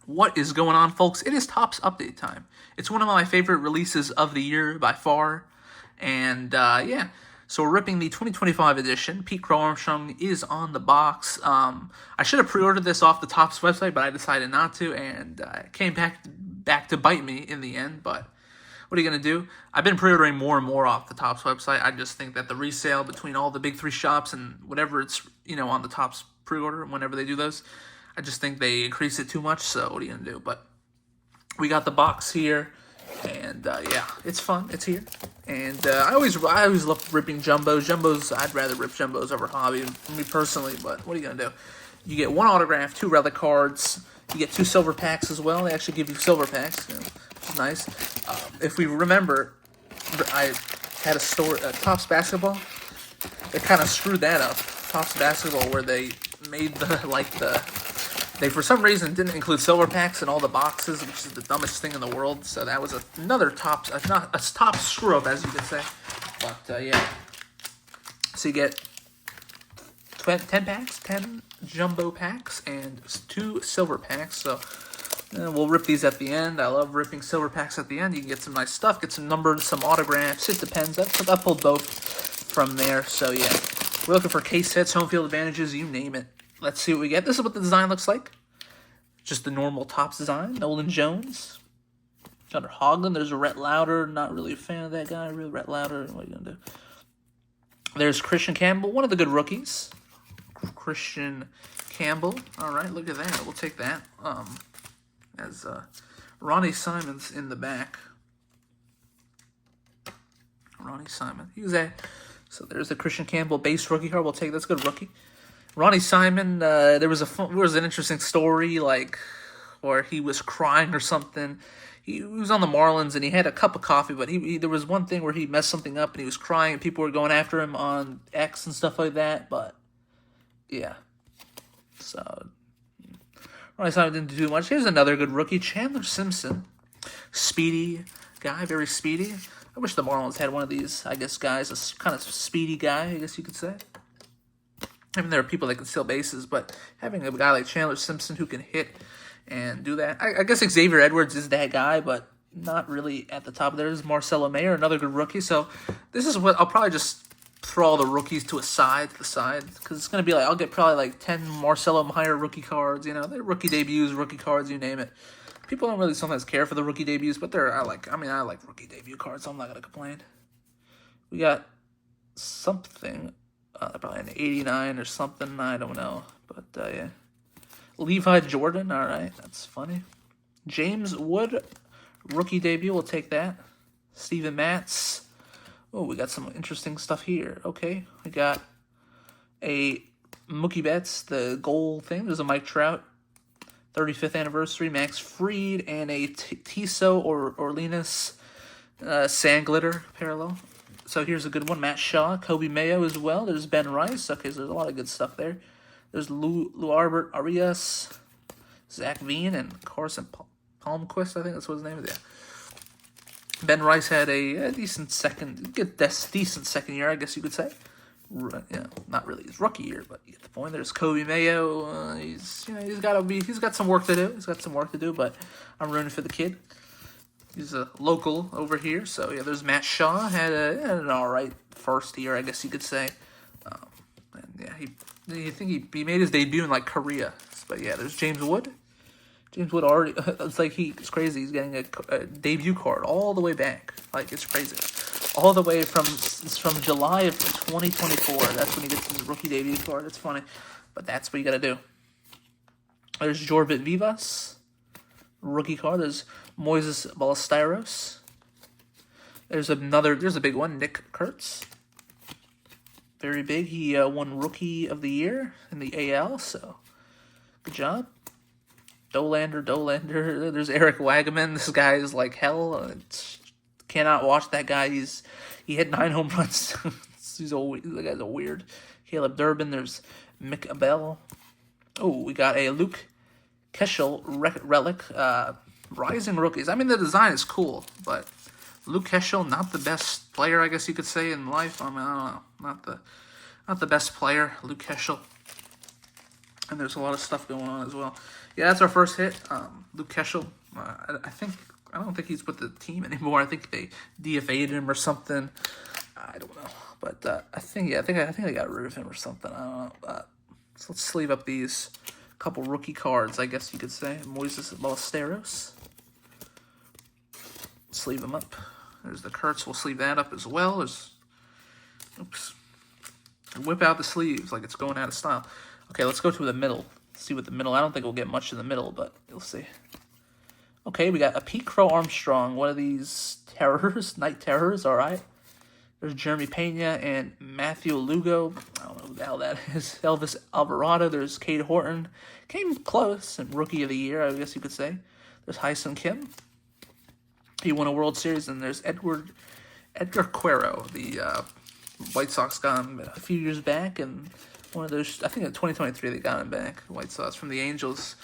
What is going on, folks? It is Topps update time. It's one of my favorite releases of the year by far. And yeah, so we're ripping the 2025 edition. Pete Crow Armstrong is on the box. I should have pre-ordered this off the Topps website, but I decided not to, and it came back to bite me in the end. But what are you going to do? I've been pre-ordering more and more off the Topps website. I just think that the resale between all the big three shops and whatever it's, on the Topps pre-order, whenever they do those, I just think they increase it too much, so what are you going to do? But we got the box here, and yeah, it's fun. It's here. And I always love ripping jumbos. I'd rather rip jumbos over hobby, me personally, but what are you going to do? You get one autograph, 2 relic cards. You get 2 silver packs as well. They actually give you silver packs, which is nice. If we remember, I had a Topps Basketball. They kind of screwed that up. Topps Basketball, where they made they for some reason didn't include silver packs in all the boxes, which is the dumbest thing in the world. So that was another top screw up, as you could say. But yeah, so you get 10 packs, 10 jumbo packs, and 2 silver packs. So we'll rip these at the end. I love ripping silver packs at the end. You can get some nice stuff, get some numbers, some autographs. It depends. I pulled both from there. So yeah, we're looking for case hits, home field advantages, you name it. Let's see what we get. This is what the design looks like. Just the normal Topps design. Nolan Jones. Under Hoglund, there's a Rhett Lauder. Not really a fan of that guy. Really, Rhett Lauder. What are you going to do? There's Christian Campbell, one of the good rookies. Christian Campbell. All right, look at that. We'll take that. As Ronnie Simon's in the back. Ronnie Simon. So there's the Christian Campbell base rookie card. We'll take that's a good rookie. Ronnie Simon, there was an interesting story, like, where he was crying or something. He was on the Marlins, and he had a cup of coffee, but there was one thing where he messed something up, and he was crying, and people were going after him on X and stuff like that, but, yeah. So, Ronnie Simon didn't do much. Here's another good rookie, Chandler Simpson. Speedy guy, very speedy. I wish the Marlins had one of these, I guess, guys, a kind of speedy guy, I guess you could say. I mean, there are people that can steal bases, but having a guy like Chandler Simpson who can hit and do that, I guess Xavier Edwards is that guy, but not really at the top. There's Marcelo Mayer, another good rookie. So this is what I'll probably just throw all the rookies to the side, because it's going to be like, I'll get probably like 10 Marcelo Mayer rookie cards, they're rookie debuts, rookie cards, you name it. People don't really sometimes care for the rookie debuts, but I like rookie debut cards, so I'm not going to complain. We got something. Probably an 89 or something, I don't know. But, yeah. Levi Jordan, all right, that's funny. James Wood, rookie debut, we'll take that. Steven Matz. Oh, we got some interesting stuff here. Okay, we got a Mookie Betts, the goal thing. There's a Mike Trout, 35th anniversary, Max Fried, and a Tiso or Orleans sand glitter parallel. So here's a good one. Matt Shaw, Kobe Mayo as well. There's Ben Rice. Okay, so there's a lot of good stuff there. There's Lou Albert Arias, Zach Veen, and Carson Palmquist. I think that's what his name is. Yeah. Ben Rice had a decent second year, I guess you could say. Not really his rookie year, but you get the point. There's Kobe Mayo. He's got some work to do. But I'm rooting for the kid. He's a local over here, so yeah. There's Matt Shaw, had an all right first year, I guess you could say. And yeah, he made his debut in like Korea, but yeah. There's James Wood. James Wood already. It's crazy. He's getting a debut card all the way back. Like, it's crazy. All the way from July of 2024. That's when he gets his rookie debut card. It's funny, but that's what you got to do. There's Jorbit Vivas, rookie card. There's Moises Ballesteros. There's a big one, Nick Kurtz. Very big. He won Rookie of the Year in the AL, so good job. Dolander. There's Eric Wagaman. This guy is like hell. Cannot watch that guy. He hit 9 home runs. The guy's a weird. Caleb Durbin. There's Mick Abel. Oh, we got a Luke Keschel relic. Rising rookies. I mean, the design is cool, but Luke Keschel, not the best player, I guess you could say, in life. I mean, I don't know. Not the best player, Luke Keschel. And there's a lot of stuff going on as well. yeah, that's our first hit. Luke Keschel. I don't think he's with the team anymore. I think they DFA'd him or something. I don't know, but I think they got rid of him or something. I don't know. So let's sleeve up these couple rookie cards, I guess you could say. Moises Ballesteros. Sleeve them up. There's the Kurtz. We'll sleeve that up as well. Oops. Whip out the sleeves like it's going out of style. Okay, let's go to the middle. See what the middle. I don't think we'll get much in the middle, but you'll see. Okay, we got a Pete Crow Armstrong, one of these terrors, night terrors. All right. There's Jeremy Pena and Matthew Lugo. I don't know who the hell that is. Elvis Alvarado. There's Cade Horton. Came close and Rookie of the Year, I guess you could say. There's Hyson Kim. He won a World Series. And there's Edgar Quero, the White Sox got him a few years back. And one of those, I think in 2023 they got him back. White Sox from the Angels.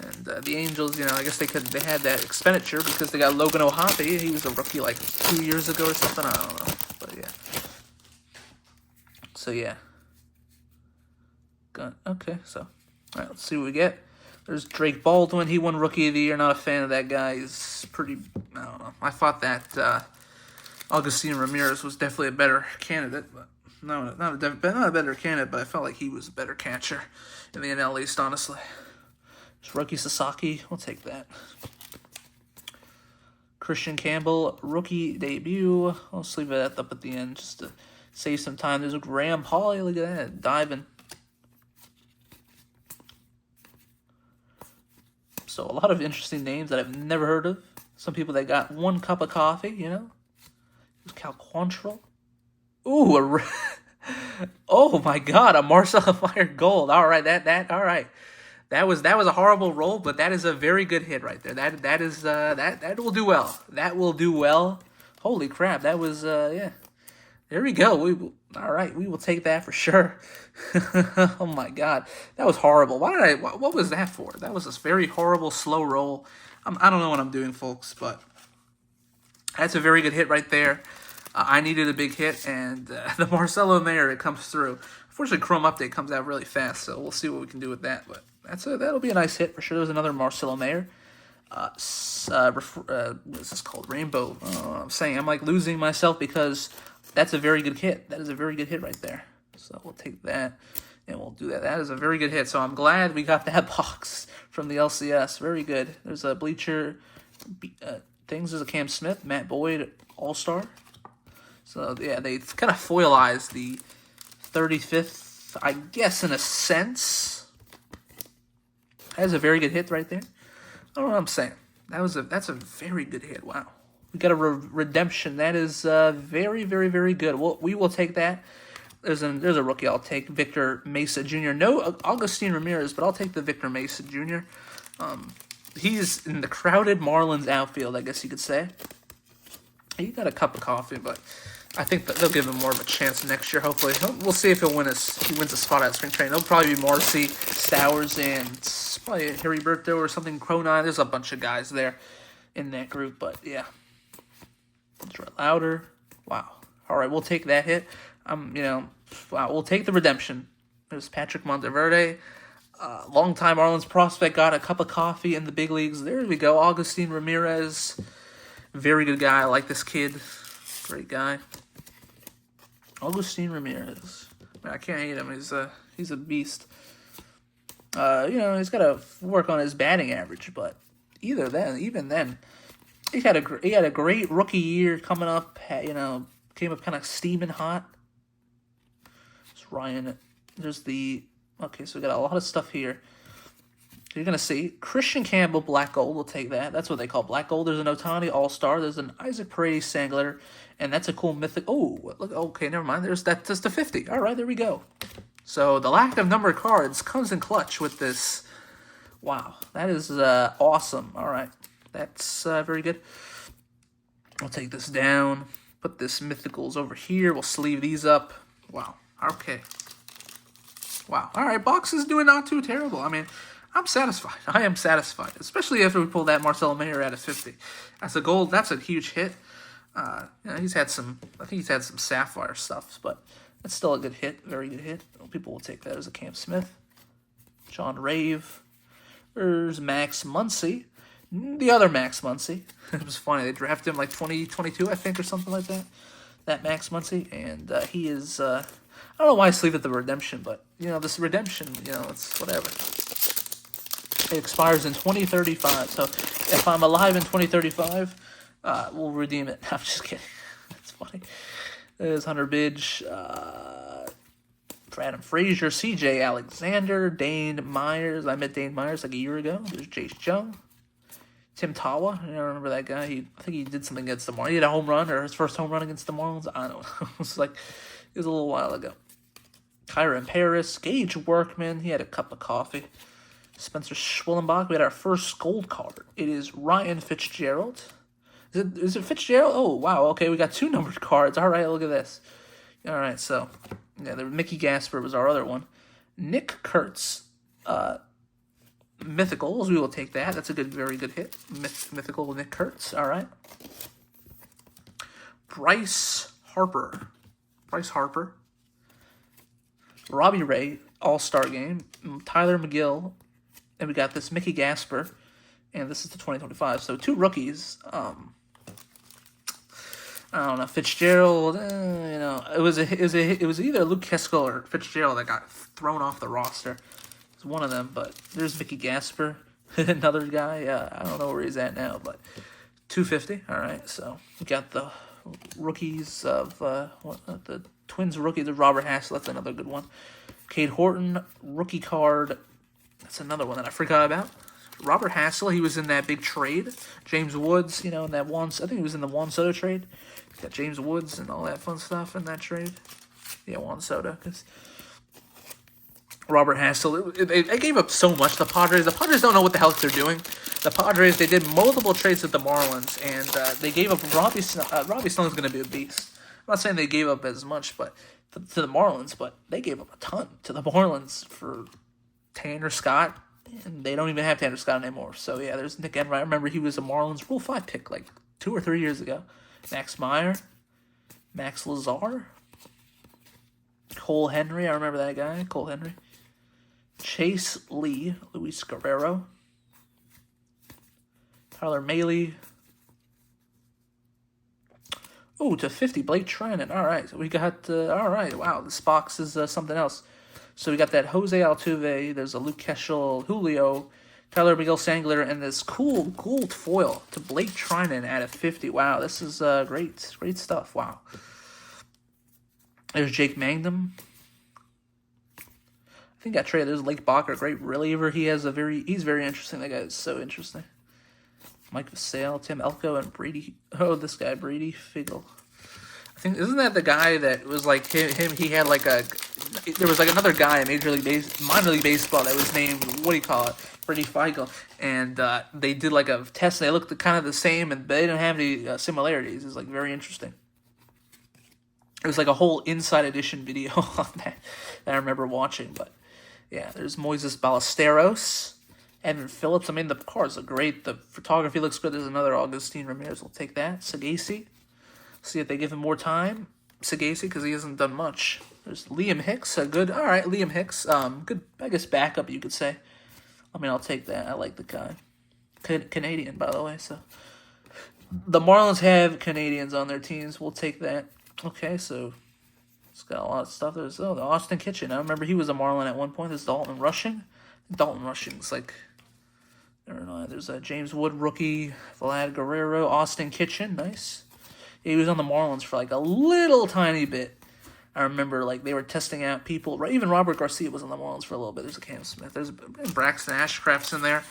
And the Angels, you know, I guess they had that expenditure because they got Logan O'Hoppe. He was a rookie like 2 years ago or something. I don't know. But yeah. So yeah. Okay, so. All right, let's see what we get. There's Drake Baldwin. He won Rookie of the Year. Not a fan of that guy. He's pretty, I don't know. I thought that Augustine Ramirez was definitely a better candidate. But not a better candidate, but I felt like he was a better catcher in the NL East, honestly. There's Rookie Sasaki. We'll take that. Christian Campbell, rookie debut. I'll just leave that up at the end just to save some time. There's a Graham Pauley. Look at that. Diving. So a lot of interesting names that I've never heard of. Some people that got one cup of coffee, you know. There's Cal Quantrill. Ooh, oh my God, a Marcelo Meyer gold. All right, all right. That was a horrible roll, but that is a very good hit right there. That will do well. That will do well. Holy crap! That was yeah. There we go. All right, we will take that for sure. Oh my God, that was horrible. What was that for? That was a very horrible slow roll. I don't know what I'm doing, folks, but that's a very good hit right there. I needed a big hit, and the Marcelo Mayer, it comes through. Unfortunately, Chrome Update comes out really fast, so we'll see what we can do with that. But that'll be a nice hit for sure. There's another Marcelo Mayer. What is this called? Rainbow. I'm like losing myself because that's a very good hit. That is a very good hit right there. So we'll take that, and we'll do that. That is a very good hit. So I'm glad we got that box from the LCS. Very good. There's a Bleacher things. There's a Cam Smith, Matt Boyd, All-Star. So yeah, they kind of foilized the 35th, I guess, in a sense. That is a very good hit right there. I don't know what I'm saying. That's a very good hit. Wow. We got a redemption. That is very, very, very good. We will take that. There's a rookie I'll take, Victor Mesa Jr. No Augustine Ramirez, but I'll take the Victor Mesa Jr. He's in the crowded Marlins outfield, I guess you could say. He got a cup of coffee, but I think that they'll give him more of a chance next year, hopefully. We'll see if he wins a spot at spring training. It'll probably be Marcy, Stowers, and probably Heriberto or something, Cronine. There's a bunch of guys there in that group, but yeah. Louder. Wow. All right, we'll take that hit. Wow, we'll take the redemption. There's Patrick Monteverde. Longtime Marlins prospect, got a cup of coffee in the big leagues. There we go. Augustine Ramirez. Very good guy. I like this kid. Great guy. Augustine Ramirez. I can't hate him. He's a beast. He's got to work on his batting average, but even then, he had a great rookie year coming up. Came up kind of steaming hot. It's Ryan. So we got a lot of stuff here. You're going to see Christian Campbell, Black Gold. We'll take that. That's what they call Black Gold. There's an Ohtani All-Star. There's an Isaac Paredes Sangler. And that's a cool mythic. Oh, look. Okay, never mind. That's the 50. All right, there we go. So the lack of numbered cards comes in clutch with this. Wow, that is awesome. All right, that's very good. I'll take this down. Put this mythicals over here. We'll sleeve these up. Wow. Okay. Wow. All right, box is doing not too terrible. I mean, I'm satisfied. I am satisfied, especially after we pull that Marcelo Mayer out of 50. That's a gold. That's a huge hit. He's had some. I think he's had some sapphire stuff, but that's still a good hit. Very good hit. People will take that as a Cam Smith. John Rave. There's Max Muncy, the other Max Muncy. It was funny. They drafted him like 2022, I think, or something like that. That Max Muncy, and he is. I don't know why I sleeve at the redemption, but this redemption, it's whatever. It expires in 2035. So if I'm alive in 2035, we'll redeem it. I'm just kidding. That's funny. There's Hunter Bidge. Adam Frazier, C.J. Alexander, Dane Myers. I met Dane Myers like a year ago. There's Jace Jung. Tim Tawa. I remember that guy. I think he did something against the Marlins. He had a home run, or his first home run against the Marlins. I don't know. It was a little while ago. Kyron Paris, Gage Workman. He had a cup of coffee. Spencer Schwellenbach. We had our first gold card. It is Ryan Fitzgerald. Is it Fitzgerald? Oh, wow. Okay, we got 2 numbered cards. All right, look at this. All right, so... yeah, the Mickey Gasper was our other one. Nick Kurtz, Mythicals. We will take that. That's a very good hit. Mythical Nick Kurtz. All right. Bryce Harper. Robbie Ray, All-Star Game. Tyler McGill. And we got this Mickey Gasper. And this is the 2025. So 2 rookies. I don't know, Fitzgerald. It was either Luke Keskel or Fitzgerald that got thrown off the roster. It's one of them, but there's Mickey Gasper, another guy. I don't know where he's at now, but 250. All right, so we got the rookies of the Twins rookies of Robert Hassel. That's another good one. Cade Horton rookie card. That's another one that I forgot about. Robert Hassel, he was in that big trade. James Woods, in that one. I think he was in the Juan Soto trade. Got James Woods and all that fun stuff in that trade. Yeah, Juan Soto. Because Robert Hassel, they gave up so much. The Padres don't know what the hell they're doing. The Padres, they did multiple trades with the Marlins, and they gave up Robbie Snell's going to be a beast. I'm not saying they gave up as much, but to the Marlins, but they gave up a ton to the Marlins for Tanner Scott. And they don't even have Tanner Scott anymore. So, yeah, there's Nick Enright. I remember he was a Marlins Rule 5 pick like 2 or 3 years ago. Max Meyer. Max Lazar. Cole Henry. I remember that guy. Cole Henry. Chase Lee. Luis Guerrero. Tyler Mahle. Oh, to 50. Blake Treinen. All right. So we got, all right. Wow, this box is something else. So we got that Jose Altuve, there's a Luke Keschel, Julio, Tyler Miguel Sangler, and this cool gold foil to Blake Treinen at a 50. Wow, this is great stuff. Wow. There's Jake Mangum. I think I traded. There's Lake Bacher, great reliever. He's very interesting. That guy is so interesting. Mike Vassell, Tim Elko, and Brady. Oh, this guy, Brady Figel. I think, isn't that the guy that was like him? He had like there was like another guy in minor league baseball that was named, what do you call it? Brady Feigl. And they did like a test and they looked kind of the same and they didn't have any similarities. It was like very interesting. It was like a whole Inside Edition video on that I remember watching. But yeah, there's Moises Ballesteros, Evan Phillips. I mean, the cards are great. The photography looks good. There's another Augustine Ramirez. We'll take that. Sagasi. See if they give him more time. Sagasi, because he hasn't done much. There's Liam Hicks. Liam Hicks. Good, I guess, backup, you could say. I mean, I'll take that. I like the guy. Canadian, by the way. So the Marlins have Canadians on their teams. We'll take that. Okay, so it's got a lot of stuff. There's the Austin Kitchen. I remember he was a Marlin at one point. There's Dalton Rushing. Dalton Rushing's like, I don't know. There's a James Wood rookie, Vlad Guerrero, Austin Kitchen. Nice. He was on the Marlins for like a little tiny bit. I remember like they were testing out people. Even Robert Garcia was on the Marlins for a little bit. There's a Cam Smith. There's Braxton Ashcraft's in there.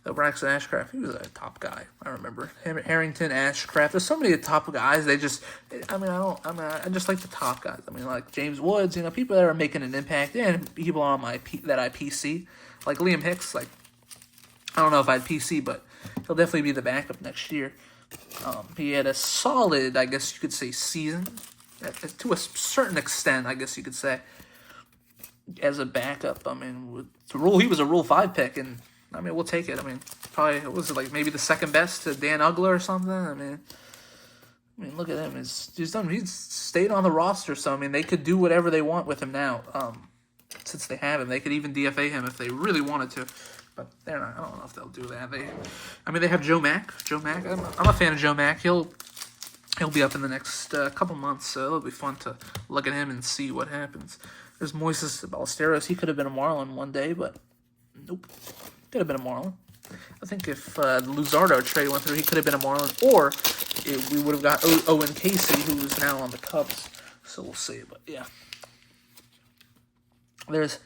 Braxton Ashcraft, he was a top guy. I remember Harrington, Ashcraft. There's so many top guys. I just like the top guys. I mean, like James Woods. People that are making an impact, and people on that I PC, like Liam Hicks. Like I don't know if I'd PC, but he'll definitely be the backup next year. He had a solid, I guess you could say, season to a certain extent. I guess you could say as a backup. I mean, he was a Rule 5 pick, and I mean, we'll take it. I mean, probably was it like maybe the second best to Dan Ugler or something. I mean, look at him. He's stayed on the roster, so I mean, they could do whatever they want with him now. Since they have him, they could even DFA him if they really wanted to. but they're not. I don't know if they'll do that. They have Joe Mack. Joe Mack. I'm a fan of Joe Mack. He'll be up in the next couple months, so it'll be fun to look at him and see what happens. There's Moises Ballesteros. He could have been a Marlin one day, but nope. Could have been a Marlin. I think if the Luzardo trade went through, he could have been a Marlin, or we would have got Owen Casey, who's now on the Cubs. So we'll see, but yeah. There's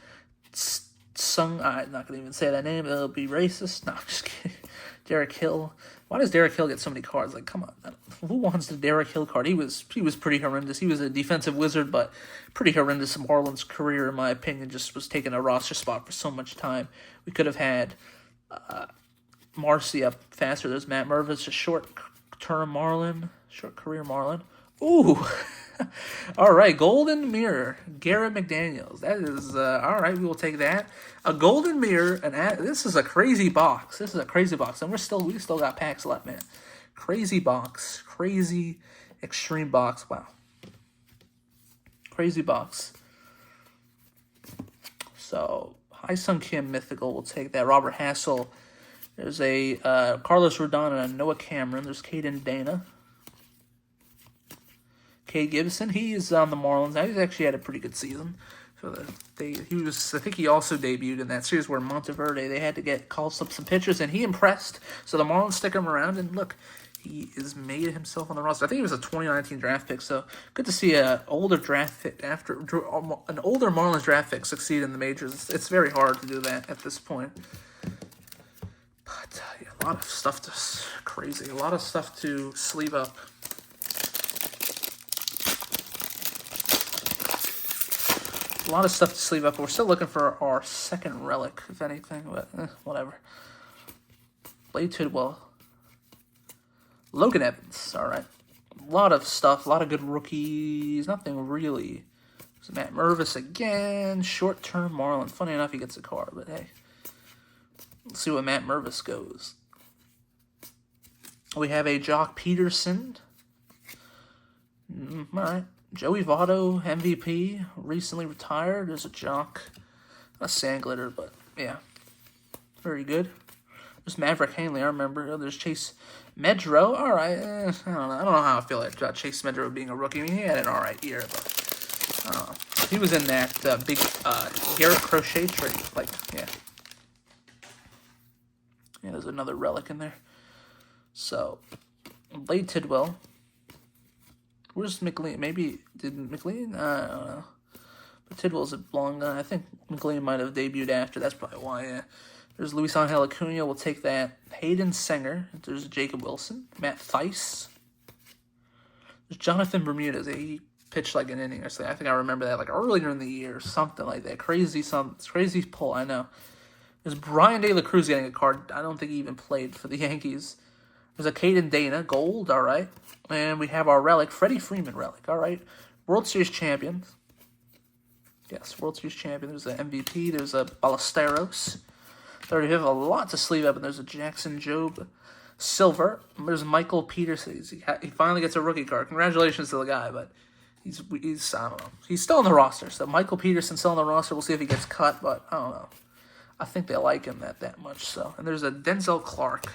I'm not going to even say that name. It'll be racist. No, I'm just kidding. Derek Hill. Why does Derek Hill get so many cards? Like, come on. Who wants the Derek Hill card? He was pretty horrendous. He was a defensive wizard, but pretty horrendous. Marlins' career, in my opinion, just was taking a roster spot for so much time. We could have had Marcy up faster. There's Matt Mervis, a short-term Marlin, short career Marlin. Ooh. All right, Golden Mirror, Garrett McDaniels. That is, all right, we will take that. A Golden Mirror, this is a crazy box. This is a crazy box, and we still got packs left, man. Crazy box. Crazy extreme box. Wow. Crazy box. So, Hai-Sung Kim Mythical, we'll take that. Robert Hassel. There's a Carlos Rodon and a Noah Cameron. There's Caden Dana. Cade Gibson, he's on the Marlins now. He's actually had a pretty good season. So I think he also debuted in that series where Monteverde, they had to call up some pitchers, and he impressed. So the Marlins stick him around, and look, he is made himself on the roster. I think he was a 2019 draft pick, so good to see an older draft pick an older Marlins draft pick succeed in the majors. It's very hard to do that at this point. But yeah, a lot of stuff crazy. A lot of stuff to sleeve up. A lot of stuff to sleeve up. We're still looking for our second relic, if anything, but whatever. Blade Tidwell. Logan Evans, all right. A lot of stuff, a lot of good rookies. Nothing really. There's Matt Mervis again. Short-term Marlin. Funny enough, he gets a card, but hey. Let's see what Matt Mervis goes. We have a Jock Peterson. All right. Joey Votto, MVP, recently retired. There's a Jock. A Sandglitter, but yeah. Very good. There's Maverick Hanley, I remember. There's Chase Medro. All right. I don't know. I don't know how I feel about Chase Medro being a rookie. I mean, he had an all right year, but I don't know. He was in that big Garrett Crochet trade. Like, yeah. Yeah, there's another relic in there. So, Blade Tidwell. Where's McLean? Maybe, did McLean? I don't know. But Tidwell's a long guy. I think McLean might have debuted after. That's probably why, yeah. There's Luis Angel Acuna. We'll take that. Hayden Senger. There's Jacob Wilson. Matt Theis. There's Jonathan Bermudez. He pitched like an inning or something. I think I remember that like earlier in the year or something like that. Crazy pull, I know. There's Brian De La Cruz getting a card. I don't think he even played for the Yankees. There's a Caden Dana, gold, all right. And we have our relic, Freddie Freeman relic, all right. World Series champion. Yes, World Series champion. There's an MVP. There's a Ballesteros. There we have a lot to sleeve up, and there's a Jackson Jobe silver. There's Michael Peterson. He finally gets a rookie card. Congratulations to the guy, but he's I don't know. He's still on the roster, so Michael Peterson's still on the roster. We'll see if he gets cut, but I don't know. I think they like him that much, so. And there's a Denzel Clark.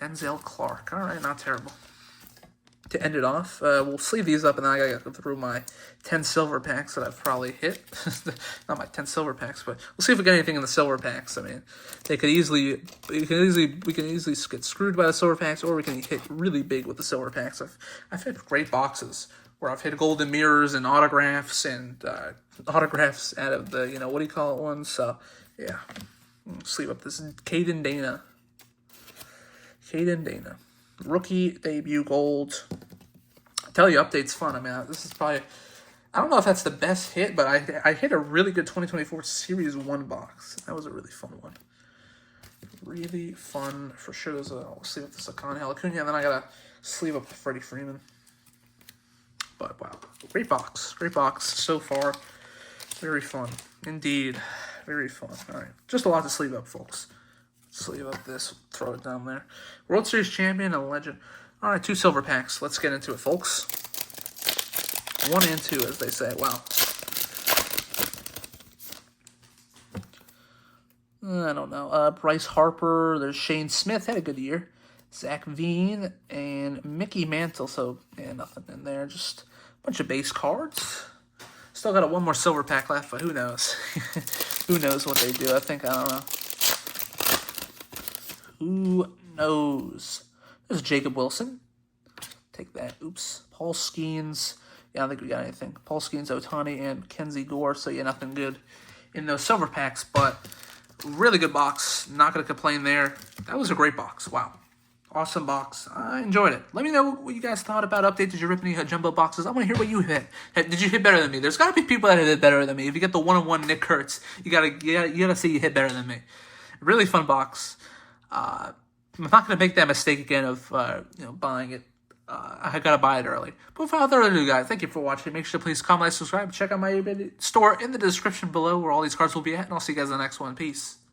All right, not terrible. To end it off, we'll sleeve these up, and then I gotta go through my 10 silver packs that I've probably hit. Not my 10 silver packs, but we'll see if we get anything in the silver packs. I mean, we can easily get screwed by the silver packs, or we can hit really big with the silver packs. I've hit great boxes where I've hit golden mirrors and autographs out of the what do you call it ones. So yeah, sleeve up this Caden Dana. Rookie debut gold. I tell you, update's fun. I mean, this is probably, I don't know if that's the best hit, but I hit a really good 2024 Series 1 box. That was a really fun one. Really fun for sure. I'll sleeve up this Angel Acuna, and then I gotta sleeve up Freddie Freeman. But wow, great box so far. Very fun, indeed. Very fun. All right, just a lot to sleeve up, folks. Sleeve up this, throw it down there. World Series champion and legend. All right, 2 silver packs. Let's get into it, folks. 1 and 2, as they say. Wow. I don't know. Bryce Harper. There's Shane Smith. Had a good year. Zach Veen and Mickey Mantle. So, yeah, nothing in there. Just a bunch of base cards. Still got one more silver pack left, but who knows? Who knows what they do? I don't know. Who knows? There's Jacob Wilson. Take that. Oops. Paul Skeens. Yeah, I don't think we got anything. Paul Skeens, Otani, and Kenzie Gore. So, yeah, nothing good in those silver packs, but really good box. Not going to complain there. That was a great box. Wow. Awesome box. I enjoyed it. Let me know what you guys thought about update. Did you rip any jumbo boxes? I want to hear what you hit. Did you hit better than me? There's got to be people that hit better than me. If you get the 1-on-1 Nick Kurtz, you gotta say you hit better than me. Really fun box. I'm not going to make that mistake again of buying it. I gotta buy it early. But without further ado, guys, thank you for watching. Make sure to please comment, like, subscribe, check out my store in the description below where all these cards will be at, and I'll see you guys in the next one. Peace.